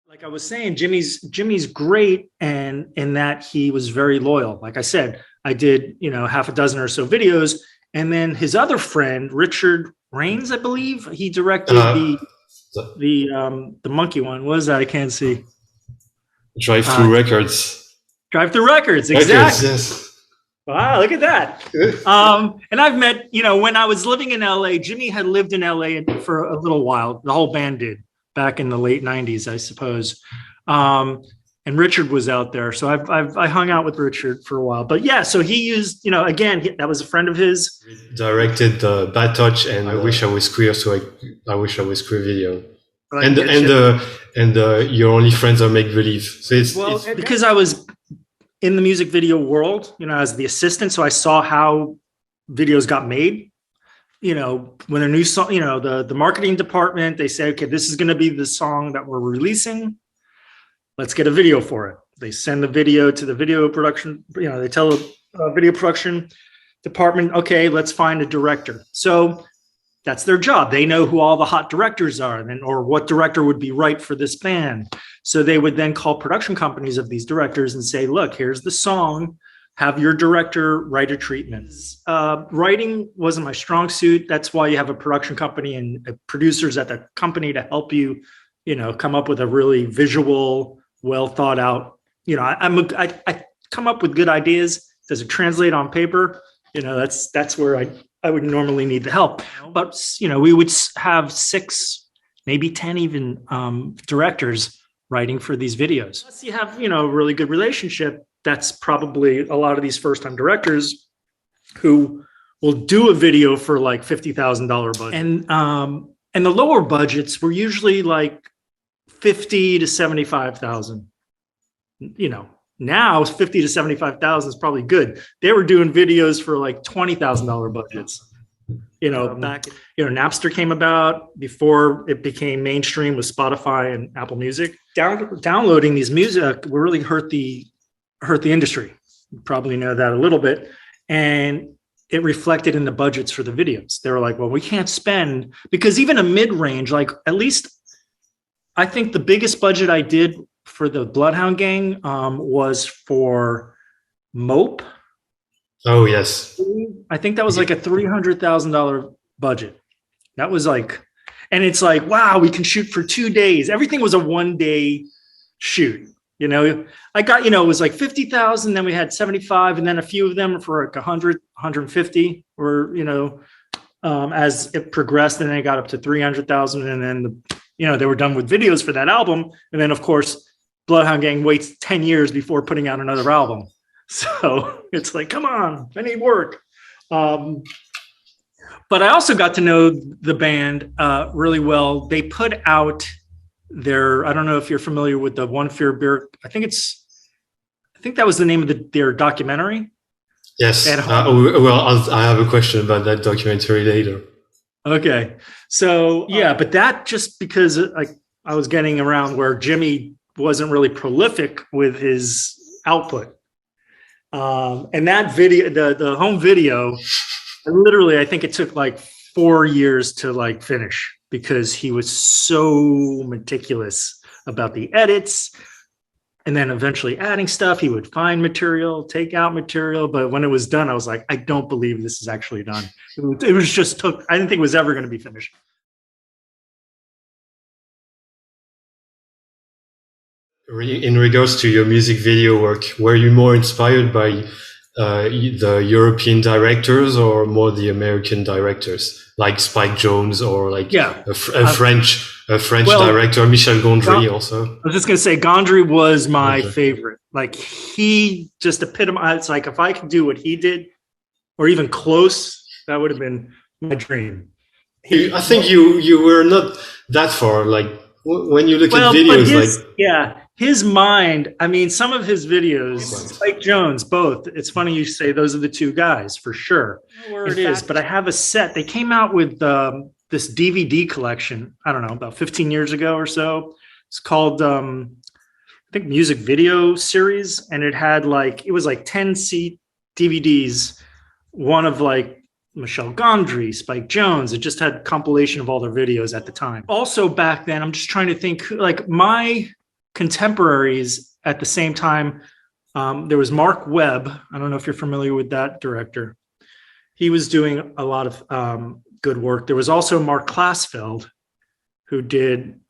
Like I was saying, Jimmy's great, and in that he was very loyal. Like I said, I did half a dozen or so videos, and then his other friend Richard Rains, I believe, he directed Uh, the monkey one. What is that? I can't see. Drive Uh, through records. Drive Through Records, Records, exactly. yes. Wow, look at that. And I've met, when I was living in LA, Jimmy had lived in LA for a little while. The whole band did back in the late 90s, I suppose. And Richard was out there. So I hung out with Richard for a while. But yeah, so he used, again, that was a friend of his. Directed Bad Touch and I Wish I Was Queer, so I Wish I Was Queer video. And Your Only Friends Are Make Believe. So it's because I was in the music video world, as the assistant. So I saw how videos got made, when a new song, the marketing department, they say, okay, this is going to be the song that we're releasing. Let's get a video for it. They send the video to the video production, they tell the video production department, okay, let's find a director. So that's their job. They know who all the hot directors are or what director would be right for this band. So they would then call production companies of these directors and say, look, here's the song, have your director write a treatment. Writing wasn't my strong suit. That's why you have a production company and producers at the company to help you, come up with a really visual, well thought out, I come up with good ideas. Does it translate on paper? That's where I would normally need the help. But, we would have 6, maybe 10 even directors writing for these videos. Unless you have, a really good relationship, that's probably a lot of these first-time directors who will do a video for like $50,000 budget. And the lower budgets were usually like 50 to 75,000. Now 50 to 75,000 is probably good. They were doing videos for like $20,000 budgets. Back, Napster came about before it became mainstream with Spotify and Apple Music. Downloading these music really hurt the industry. You probably know that a little bit. And it reflected in the budgets for the videos. They were like, well, we can't spend, because even a mid-range, like at least I think the biggest budget I did for the Bloodhound gang was for Mope. Oh, yes. I think that was like a $300,000 budget. That was like, and it's like, wow, we can shoot for 2 days. Everything was a 1-day shoot. I got, it was like 50,000, then we had 75, and then a few of them for like 100, 150, or, as it progressed, and then it got up to 300,000. And then, they were done with videos for that album. And then, of course, Bloodhound Gang waits 10 years before putting out another album. So it's like, come on, I need work. But I also got to know the band really well. They put out I don't know if you're familiar with the One Fear Beer. I think that was the name of their documentary. Yes. I have a question about that documentary later. Okay. So yeah, but that just because I was getting around where Jimmy wasn't really prolific with his output. And that video, the home video, literally, I think it took like 4 years to like finish because he was so meticulous about the edits. And then eventually adding stuff, he would find material, take out material. But when it was done, I was like, I don't believe this is actually done. It was just I didn't think it was ever going to be finished. In regards to your music video work, were you more inspired by the European directors or more the American directors, like Spike Jonze or like a French director, Michel Gondry also? I was just going to say Gondry was my favorite. Like he just epitomized, it's like if I could do what he did or even close, that would have been my dream. I think you were not that far. Like when you look at videos, his mind, I mean, some of his videos, Spike Jonze, both. It's funny you say those are the two guys for sure. Where it is, but I have a set. They came out with this DVD collection, I don't know, about 15 years ago or so. It's called, I think, Music Video Series. And it was like 10 DVDs, one of like Michel Gondry, Spike Jonze. It just had compilation of all their videos at the time. Also back then, I'm just trying to think, like contemporaries at the same time. There was Mark Webb. I don't know if you're familiar with that director. He was doing a lot of good work. There was also Mark Klasfeld, who did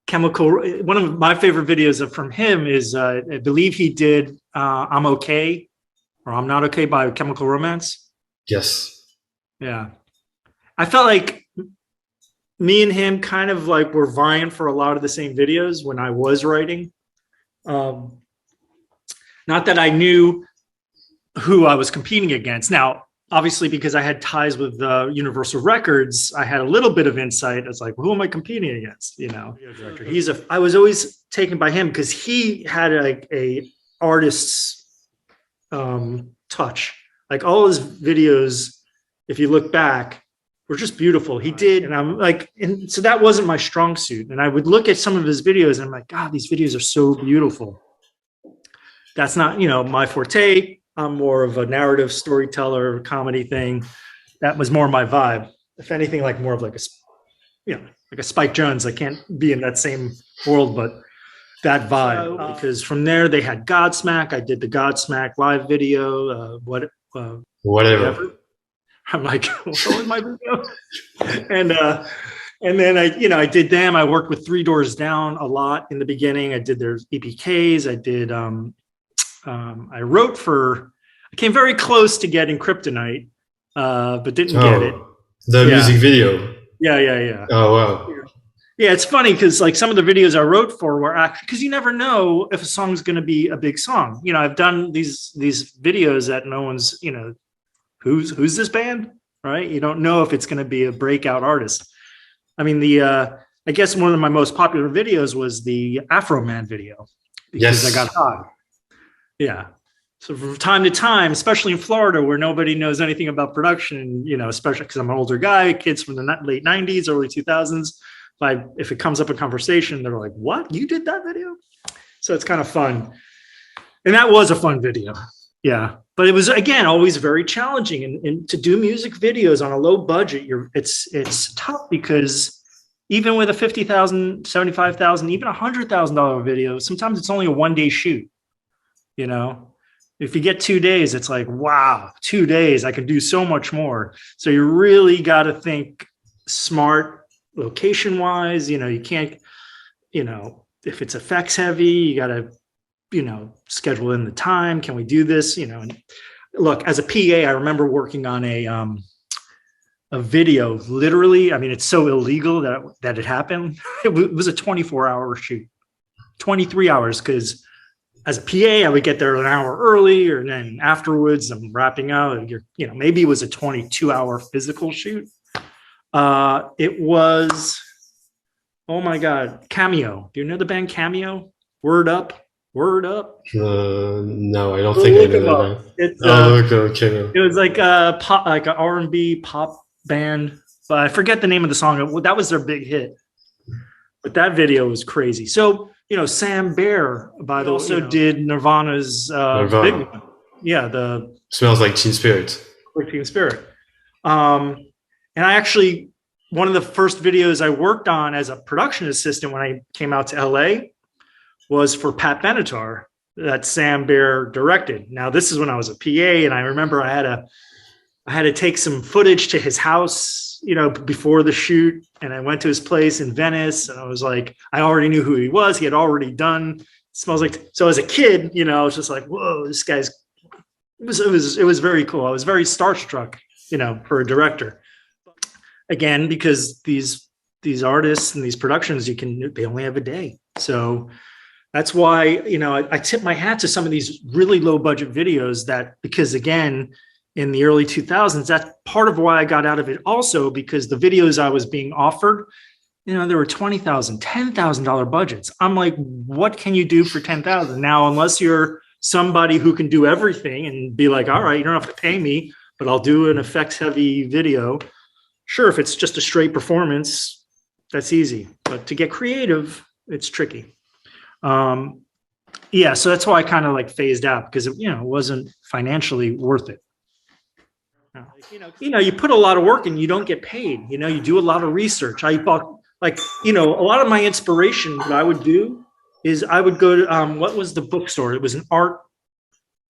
Chemical. One of my favorite videos from him is, I believe he did I'm Okay or I'm Not Okay by Chemical Romance. Yes. Yeah. I felt like me and him kind of like were vying for a lot of the same videos when I was writing. Not that I knew who I was competing against. Now, obviously, because I had ties with Universal Records, I had a little bit of insight. It's like, who am I competing against? You know, I was always taken by him because he had a artist's touch. Like all his videos, if you look back, were just beautiful. He did, and I'm like, and so that wasn't my strong suit. And I would look at some of his videos, and I'm like, God, these videos are so beautiful. That's not, you know, my forte. I'm more of a narrative storyteller, comedy thing. That was more my vibe. If anything, like more of like a, you know, like a Spike Jonze. I can't be in that same world, but that vibe. Because from there they had Godsmack. I did the Godsmack live video. Whatever. I'm like, what was my video? And then I did them. I worked with Three Doors Down a lot in the beginning. I did their EPKs. I did. I came very close to getting Kryptonite, but didn't get it. The music video. Yeah. Oh, wow. Yeah, it's funny because like some of the videos I wrote for were actually, because you never know if a song's going to be a big song. You know, I've done these videos that no one's, you know, who's this band, right? You don't know if it's going to be a breakout artist. I mean, I guess one of my most popular videos was the Afroman video because I got hot. Yeah. So from time to time, especially in Florida, where nobody knows anything about production, you know, especially because I'm an older guy, kids from the late 90s, early 2000s, if it comes up in conversation, they're like, what? You did that video? So it's kind of fun. And that was a fun video. Yeah. But it was, again, always very challenging. And to do music videos on a low budget, it's tough because even with a $50,000, $75,000, even $100,000 video, sometimes it's only a one-day shoot. You know, if you get 2 days, it's like, wow, 2 days, I could do so much more. So you really got to think smart location wise. You know, you can't, you know, if it's effects heavy, you got to, you know, schedule in the time. Can we do this? You know, and look, as a PA, I remember working on a video, literally. I mean, it's so illegal that it happened. It was a 24-hour shoot, 23 hours, because as a PA, I would get there an hour early, or then afterwards I'm wrapping out. You know, maybe it was a 22-hour physical shoot. It was, oh my God, Cameo. Do you know the band Cameo? Word Up. No, I don't think I know that. It's, okay. It was like a pop, like an R&B pop band, but I forget the name of the song. That was their big hit. But that video was crazy. So, you know, Sam Baer, by the way, also did Nirvana's big one. Yeah, the Smells Like Teen Spirit. Teen Spirit. And I actually, one of the first videos I worked on as a production assistant when I came out to LA was for Pat Benatar that Sam Baer directed. Now, this is when I was a PA, and I remember I had to take some footage to his house, you know, before the shoot. And I went to his place in Venice, and I was like, I already knew who he was. He had already done Smells Like. So as a kid, you know, I was just like, whoa, this guy's, it was very cool. I was very starstruck, you know, for a director. Again, because these artists and these productions, they only have a day. So that's why, you know, I tip my hat to some of these really low budget videos because again, in the early 2000s, that's part of why I got out of it also, because the videos I was being offered, you know, there were $20,000, $10,000 budgets. I'm like, what can you do for $10,000? Now, unless you're somebody who can do everything and be like, all right, you don't have to pay me, but I'll do an effects heavy video. Sure, if it's just a straight performance, that's easy. But to get creative, it's tricky. Yeah, so that's why I kind of like phased out, because it, you know, it wasn't financially worth it. You know, you put a lot of work and you don't get paid. You know, you do a lot of research. I bought like, you know, a lot of my inspiration, what I would do is I would go to, what was the bookstore? It was an art,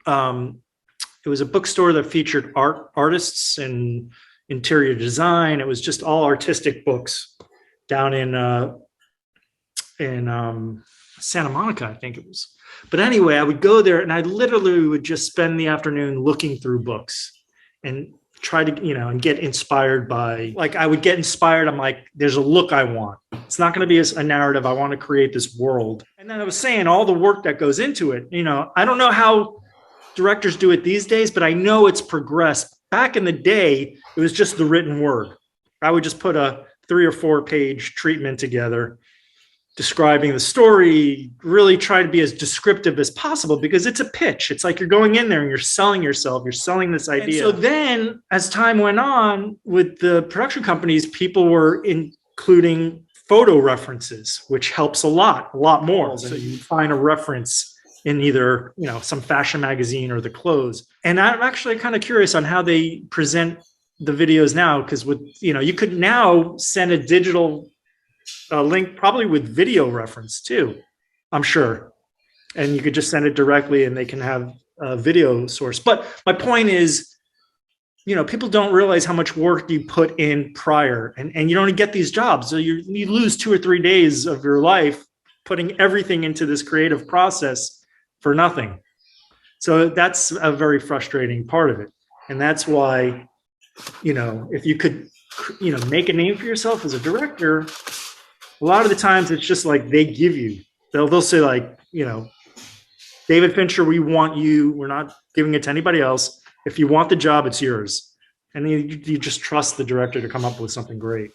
it was a bookstore that featured artists and interior design. It was just all artistic books down in Santa Monica, I think it was. But anyway, I would go there and I literally would just spend the afternoon looking through books and try to, you know, and get inspired by, like, I would get inspired. I'm like, there's a look I want. It's not going to be a narrative. I want to create this world. And then I was saying all the work that goes into it, you know, I don't know how directors do it these days, but I know it's progressed. Back in the day, it was just the written word. I would just put a 3 or 4 page treatment together describing the story, really try to be as descriptive as possible because it's a pitch. It's like you're going in there and you're selling yourself, you're selling this idea. And so then as time went on with the production companies, people were including photo references, which helps a lot more. So you find a reference in either, you know, some fashion magazine or the clothes. And I'm actually kind of curious on how they present the videos now, because with, you know, you could now send a digital link probably with video reference too, I'm sure. And you could just send it directly and they can have a video source. But my point is, you know, people don't realize how much work you put in prior and you don't get these jobs. So you lose 2 or 3 days of your life putting everything into this creative process for nothing. So that's a very frustrating part of it. And that's why, you know, if you could, you know, make a name for yourself as a director, a lot of the times it's just like they give you, they'll say like, you know, David Fincher, we want you. We're not giving it to anybody else. If you want the job, it's yours. And you just trust the director to come up with something great.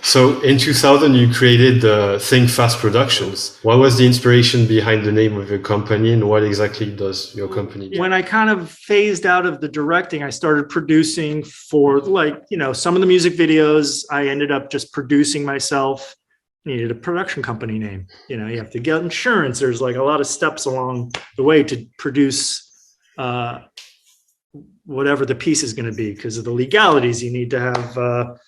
So in 2000, you created ThinkFast Productions. What was the inspiration behind the name of your company and what exactly does your company do? When I kind of phased out of the directing, I started producing for, like, you know, some of the music videos. I ended up just producing myself. Needed a production company name. You know, you have to get insurance. There's like a lot of steps along the way to produce whatever the piece is going to be, because of the legalities. You need to have,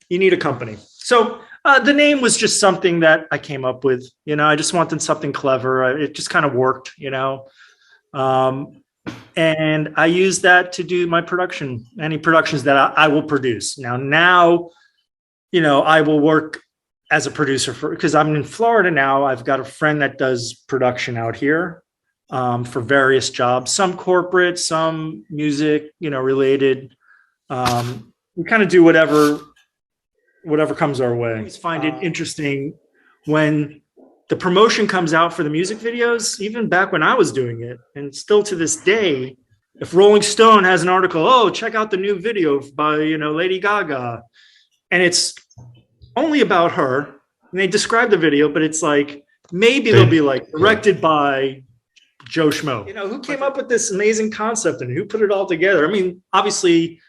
you need a company. So the name was just something that I came up with. You know, I just wanted something clever. It just kind of worked, you know. And I used that to do my production, any productions that I will produce. Now, you know, I will work as a producer because I'm in Florida now. I've got a friend that does production out here for various jobs, some corporate, some music, you know, related. We kind of do whatever comes our way. I always find it interesting when the promotion comes out for the music videos, even back when I was doing it, and still to this day, if Rolling Stone has an article, oh, check out the new video by, you know, Lady Gaga, and it's only about her, and they describe the video, but it's like, maybe they'll be like directed by Joe Schmo. You know, who came up with this amazing concept and who put it all together? I mean, obviously,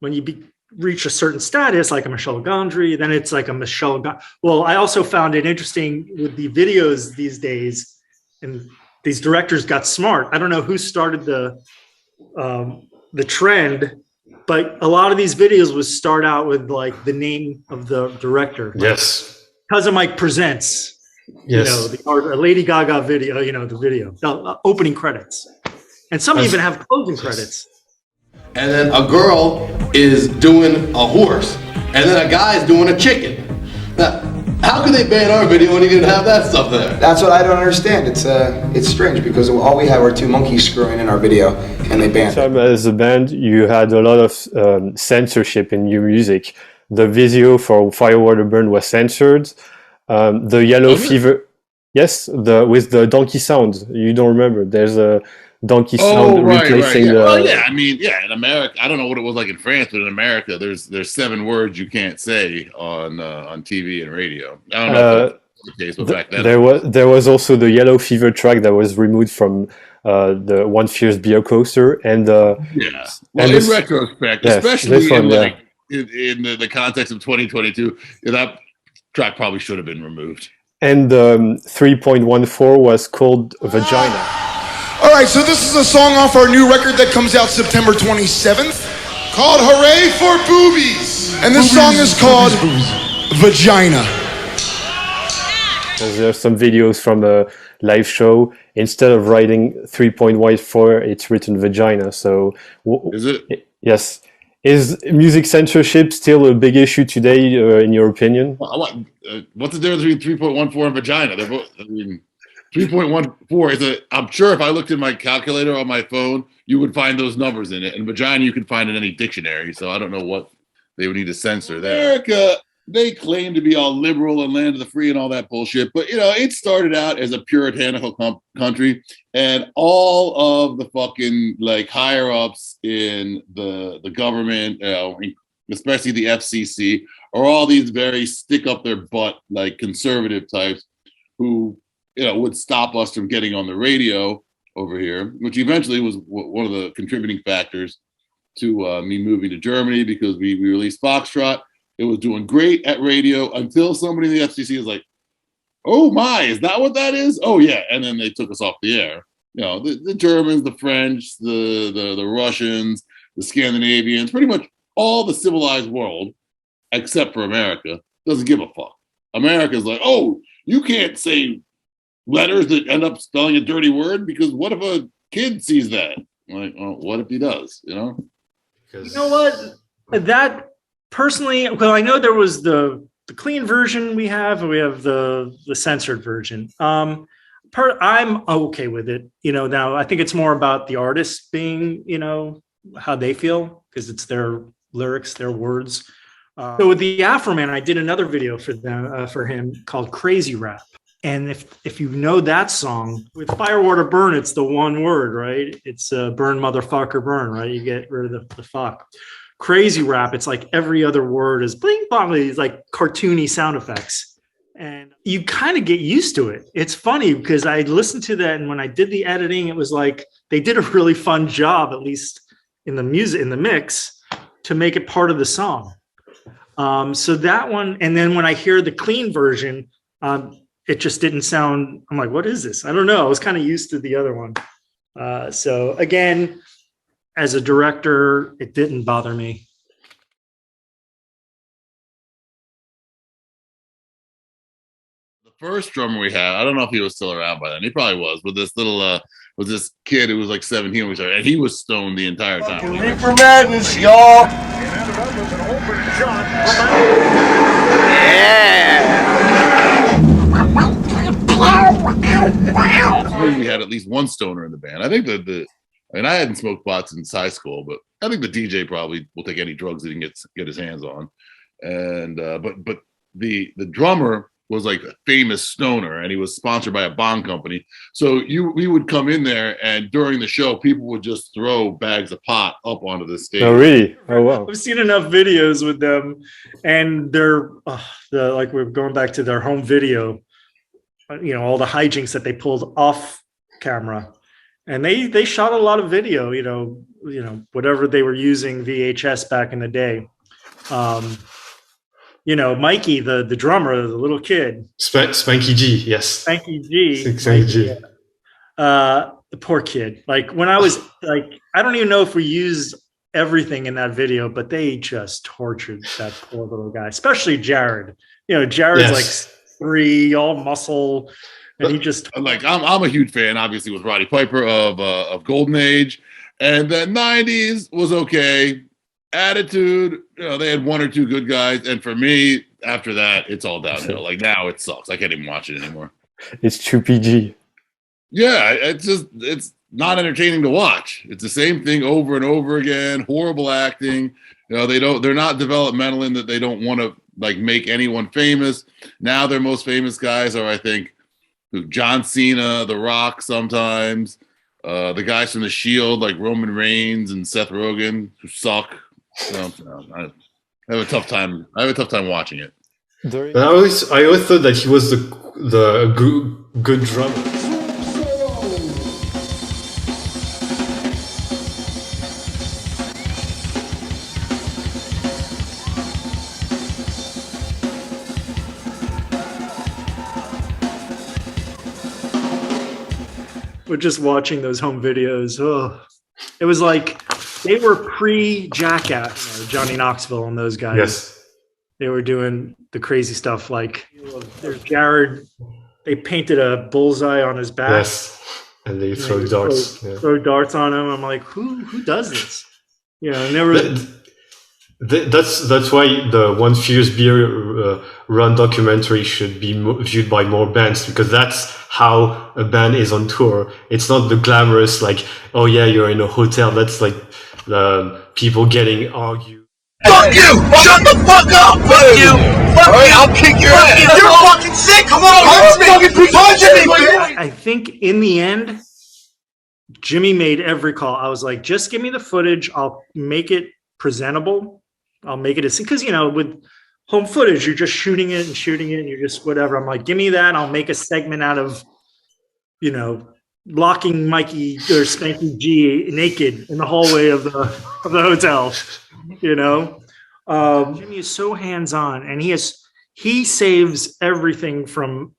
when you reach a certain status, like a Michel Gondry, then it's like a Michel Gondry. Well, I also found it interesting with the videos these days, and these directors got smart. I don't know who started the trend, but a lot of these videos would start out with like the name of the director. Yes. Cousin Mike Presents. Yes. You know, a Lady Gaga video, you know, the video, opening credits. And some even have closing credits. And then a girl is doing a horse. And then a guy's doing a chicken. Now, how could they ban our video when you didn't have that stuff there? That's what I don't understand. It's strange because all we had were 2 monkeys screwing in our video, and they banned it. As a band, you had a lot of censorship in your music. The video for Fire Water Burn was censored. The Yellow Fever, yes, with the donkey sound. You don't remember? There's a donkey sound replacing the. Well, yeah, I mean, yeah. In America, I don't know what it was like in France, but in America, there's 7 words you can't say on TV and radio. I don't know if that's the case, but back then there was also the Yellow Fever track that was removed from the One Fierce Beer Coaster, and yeah. Well, in retrospect, yes, especially in the context of 2022, that track probably should have been removed. And 3.14 was called Vagina. All right, so this is a song off our new record that comes out September 27th called Hooray for Boobies. And this song is called Vagina. There are some videos from a live show. Instead of writing 3.14, it's written vagina. So, Is it? Yes. Is music censorship still a big issue today, in your opinion? What's the difference between 3.14 and vagina? They're both, I mean, 3.14 is a. I'm sure if I looked in my calculator on my phone, you would find those numbers in it. And vagina, you can find in any dictionary. So I don't know what they would need to censor there. America, they claim to be all liberal and land of the free and all that bullshit. But, it started out as a puritanical country, and all of the fucking higher ups in the government, especially the FCC, are all these very stick up their butt, conservative types who, would stop us from getting on the radio over here, which eventually was one of the contributing factors to me moving to Germany, because we released Foxtrot. It was doing great at radio until somebody in the FCC was like, "Oh my, is that what that is?" "Oh yeah," and then they took us off the air. The Germans, the French, the Russians, the Scandinavians, pretty much all the civilized world, except for America, doesn't give a fuck. America's like, "Oh, you can't say letters that end up spelling a dirty word, because what if a kid sees that?" I'm like, "Oh, what if he does?" You know what? That personally, well, I know there was the clean version we have, and we have the censored version. I'm okay with it. Now I think it's more about the artist being, how they feel, because it's their lyrics, their words. So with the Afroman, I did another video for him called Crazy Rap. And if you know that song, with Fire, Water, Burn, it's the one word, right? It's burn, motherfucker, burn, right? You get rid of the fuck. Crazy Rap, it's like every other word is bling bong, these cartoony sound effects. And you kind of get used to it. It's funny because I listened to that, and when I did the editing, it was like they did a really fun job, at least in the music, in the mix, to make it part of the song. So that one, and then when I hear the clean version, it just didn't sound, I'm like, what is this? I don't know. I was kind of used to the other one. So again, as a director, it didn't bother me. The first drummer we had, I don't know if he was still around by then. He probably was, with this little, with this kid who was 17 when we started, and he was stoned the entire time. Reefer Madness, y'all. We had at least one stoner in the band. I think I hadn't smoked pot since high school, but I think the DJ probably will take any drugs that he can get his hands on. And but the drummer was a famous stoner, and he was sponsored by a bond company. So we would come in there, and during the show, people would just throw bags of pot up onto the stage. Oh, really? Oh, wow. I've seen enough videos with them, and they're we're going back to their home video. All the hijinks that they pulled off camera, and they shot a lot of video. Whatever they were using VHS back in the day. Mikey, the drummer, the little kid. Spanky G, yes. Spanky G. Spanky G. The poor kid. When I was I don't even know if we used everything in that video, but they just tortured that poor little guy, especially Jared. Jared's 3, all muscle, and he just I'm a huge fan, obviously, with Roddy Piper of Golden Age, and the 90s was okay. Attitude, they had 1 or 2 good guys, and for me, after that, it's all downhill. Now it sucks. I can't even watch it anymore. It's too PG. Yeah, it's not entertaining to watch. It's the same thing over and over again. Horrible acting. They're not developmental in that they don't want to make anyone famous. Now their most famous guys are, I think, John Cena, The Rock sometimes, the guys from The Shield like Roman Reigns and Seth Rogen, who suck. I have a tough time. Watching it. But I always thought that he was the good drummer. We're just watching those home videos. Oh, it was they were pre-Jackass, Johnny Knoxville and those guys. Yes. They were doing the crazy stuff. Like there's Jared. They painted a bullseye on his back. Yes. And they throw darts. Throw darts on him. I'm like, who does this? You know, and there was. That's why the One Furious Beer Run documentary should be viewed by more bands, because that's how a band is on tour. It's not the glamorous, like, oh yeah, you're in a hotel. That's like people getting argued. Fuck you! Shut the fuck up! Fuck you! Fuck you! I'll kick your ass! You're fucking sick! Come on! I think in the end, Jimmy made every call. I was like, just give me the footage. I'll make it presentable. I'll make it as, because, you know, with home footage, you're just shooting it and you're just whatever. I'm like, give me that. I'll make a segment out of, you know, blocking Mikey or Spanky G naked in the hallway of the hotel. You know, Jimmy is so hands-on, and he saves everything from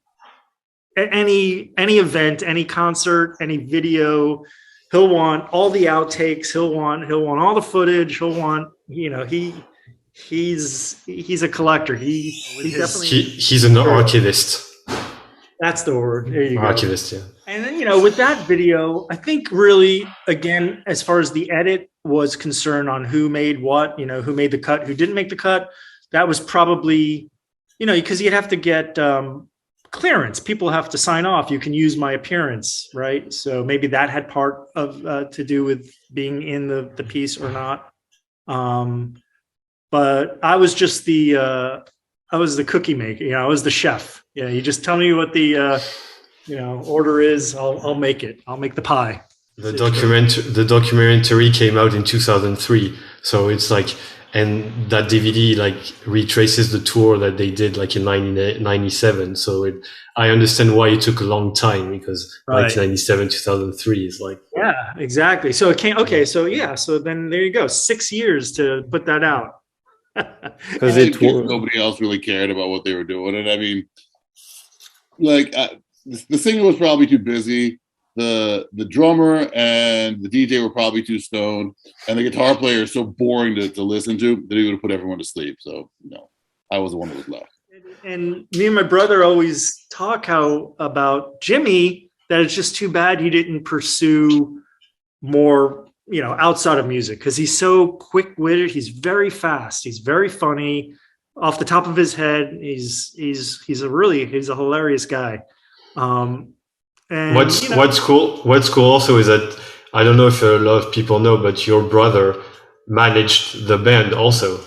any event, any concert, any video. He'll want all the outtakes. He'll want all the footage. He'll want, you know, he's a collector. He's an archivist. That's the word. There you go. Archivist, yeah. And then, you know, with that video, I think really, again, as far as the edit was concerned on who made what, you know, who made the cut, who didn't make the cut, that was probably, you know, because you'd have to get clearance. People have to sign off. You can use my appearance, right? So maybe that had part of to do with being in the piece or not. But I was just the cookie maker. You know, I was the chef. Yeah, you just tell me what the you know, order is. I'll make it. I'll make the pie. The documentary came out in 2003, so it's like, and that DVD like retraces the tour that they did like in 1997. So I understand why it took a long time, because Right. 1997, 2003 is like, Yeah, exactly. So it came. Okay, so yeah, so then there you go. 6 years to put that out. Because nobody else really cared about what they were doing, and I mean, like the singer was probably too busy. The drummer and the DJ were probably too stoned, and the guitar player is so boring to listen to that he would have put everyone to sleep. So no, I was the one that was left. And me and my brother always talk about Jimmy, that it's just too bad he didn't pursue more, you know, outside of music, because he's so quick-witted. He's very fast. He's very funny. Off the top of his head, he's a hilarious guy. And, what's cool also is that, I don't know if a lot of people know, but your brother managed the band also.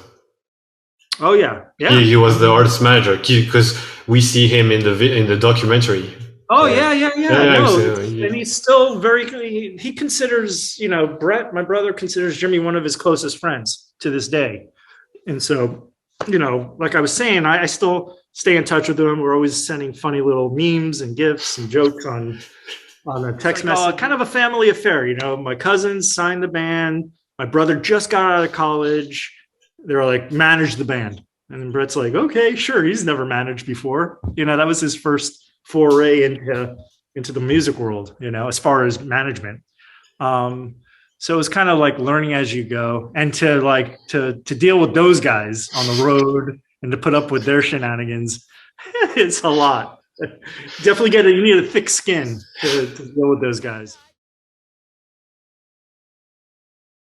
Oh yeah, yeah. He was the artist manager, because we see him in the documentary. Oh yeah. No, yeah. And he's still very. He considers, you know, Brett, my brother, considers Jimmy one of his closest friends to this day, and so, you know, like I was saying, I still stay in touch with him. We're always sending funny little memes and gifs and jokes on a text message. Kind of a family affair, you know. My cousins signed the band. My brother just got out of college. They were like, manage the band. And then Brett's like, okay, sure. He's never managed before. You know, that was his first foray into the music world, you know, as far as management. So it was kind of like learning as you go, and to deal with those guys on the road and to put up with their shenanigans. It's a lot. Definitely you need a thick skin to deal with those guys.